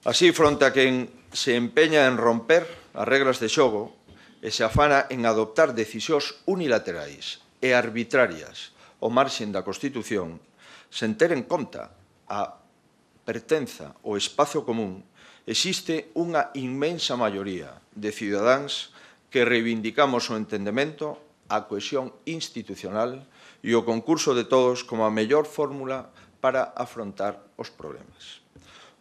Así, fronte a quen se empeña en romper as reglas de xogo e se afana en adoptar decisións unilaterais e arbitrarias ao marxen da Constitución, sen ter en conta a pertenza ao espazo común, existe unha inmensa maioría de cidadáns que reivindicamos o entendemento, a cohesión institucional e o concurso de todos como a mellor fórmula para afrontar os problemas.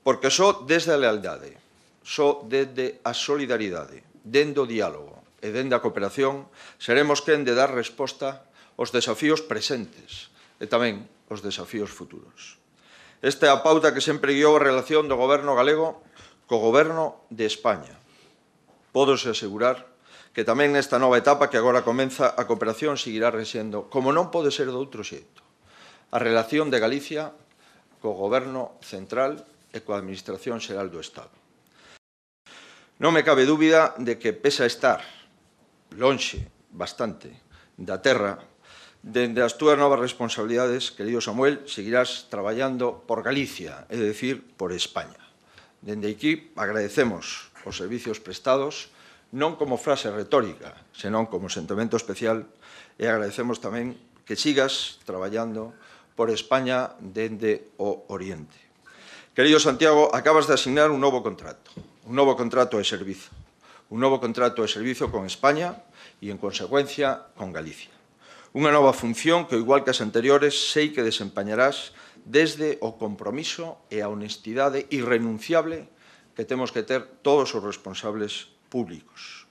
Porque só desde a lealdade, só desde a solidaridade, dende o diálogo e dende a cooperación, seremos quen de dar resposta aos desafíos presentes e tamén aos desafíos futuros. Esta é a pauta que sempre guiou a relación do Goberno galego co Goberno de España. Pódose asegurar que tamén nesta nova etapa que agora comeza a cooperación seguirá rexendo, como non pode ser de outro xeito, a relación de Galicia co Goberno central e coa Administración Xeral do Estado. Non me cabe dúbida de que, pese a estar lonxe, bastante, da terra, dende as túas novas responsabilidades, querido Samuel, seguirás traballando por Galicia, é dicir, por España. Dende aquí agradecemos os servicios prestados, non como frase retórica, senón como sentimento especial, e agradecemos tamén que sigas traballando por España dende o Oriente. Querido Santiago, acabas de asignar un novo contrato de servizo, con España e, en consecuencia, con Galicia. Unha nova función que, igual que as anteriores, sei que desempeñarás desde o compromiso e a honestidade irrenunciable que temos que ter todos os responsables públicos.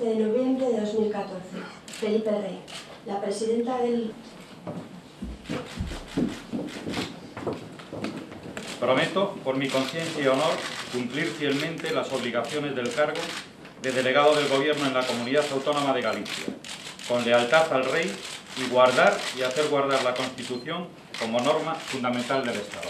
De noviembre de 2014. Felipe Rey, la presidenta del... Prometo, por mi conciencia y honor, cumplir fielmente las obligaciones del cargo de delegado del Gobierno en la Comunidad Autónoma de Galicia, con lealtad al Rey y guardar y hacer guardar la Constitución como norma fundamental del Estado.